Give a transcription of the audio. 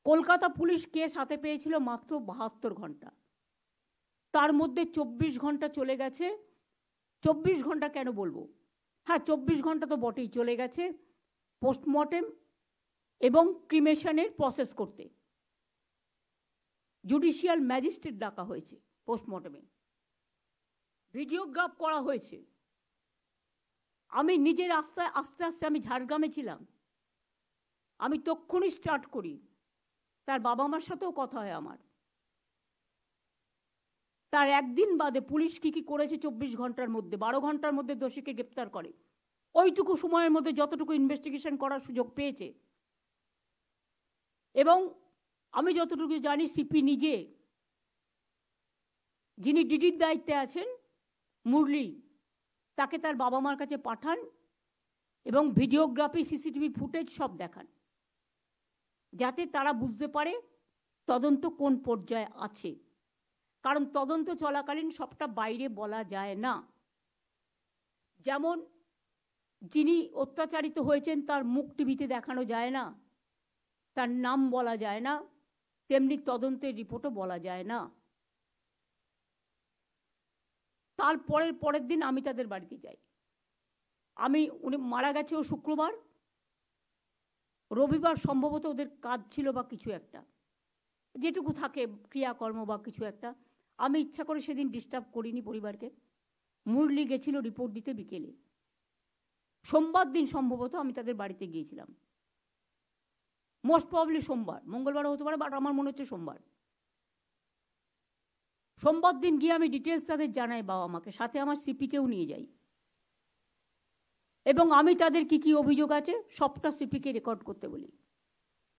Kolkata police case হাতে পেয়েছিল মাত্র 72 ঘন্টা, তার মধ্যে 24 ঘন্টা চলে গেছে। 24 ঘন্টা কেন বলবো, হ্যাঁ 24 ঘন্টা তো বটেই চলে গেছে পোস্টমর্টেম এবং ক্রিমেশনের প্রসেস করতে। জুডিশিয়াল ম্যাজিস্ট্রেট ডাকা হয়েছে পোস্টমর্টেমে, ভিডিওগ্রাফ করা হয়েছে। আমি নিজের আস্তে আস্তে আমি ঝাড়গ্রামে ছিলাম, আমি তক্ষুনি স্টার্ট করি। তার বাবা মার সাথেও কথা হয় আমার। তার একদিন বাদে পুলিশ কি করেছে 24 ঘন্টার মধ্যে, 12 ঘন্টার মধ্যে দোষীকে গ্রেপ্তার করে। ওইটুকু সময়ের মধ্যে যতটুকু ইনভেস্টিগেশন করার সুযোগ পেয়েছে। এবং আমি যতটুকু জানি সিপি নিজে, যিনি ডিডির দায়িত্বে আছেন মুরলি, তাকে তার বাবা মার কাছে পাঠান এবং ভিডিওগ্রাফি সিসিটিভি ফুটেজ সব দেখান, যাতে তারা বুঝতে পারে তদন্ত কোন পর্যায়ে আছে। কারণ তদন্ত চলাকালীন সবটা বাইরে বলা যায় না। যেমন যিনি অত্যাচারিত হয়েছেন তার মুখ টিভিতে দেখানো যায় না, তার নাম বলা যায় না, তেমনি তদন্তের রিপোর্টও বলা যায় না। তার পরের দিন আমি তাদের বাড়িতে যাই। উনি মারা গেছে ও শুক্রবার, রবিবার সম্ভবত ওদের কাজ ছিল বা কিছু একটা, যেটুকু থাকে ক্রিয়াকর্ম বা কিছু একটা। আমি ইচ্ছা করে সেদিন ডিস্টার্ব করিনি পরিবারকে। মুরলি গেছিল রিপোর্ট দিতে বিকেলে। সোমবার দিন সম্ভবত আমি তাদের বাড়িতে গিয়েছিলাম, মোস্ট প্রবাবলি সোমবার, মঙ্গলবার হতে পারে, বাট আমার মনে হচ্ছে সোমবার। সোমবার দিন গিয়ে আমি ডিটেলস তাদের জানাই বাবা মাকে, সাথে আমার সিপিকেও নিয়ে যাই এবং আমি তাদের কি কি অভিযোগ আছে সবটা সিপিকে রেকর্ড করতে বলি।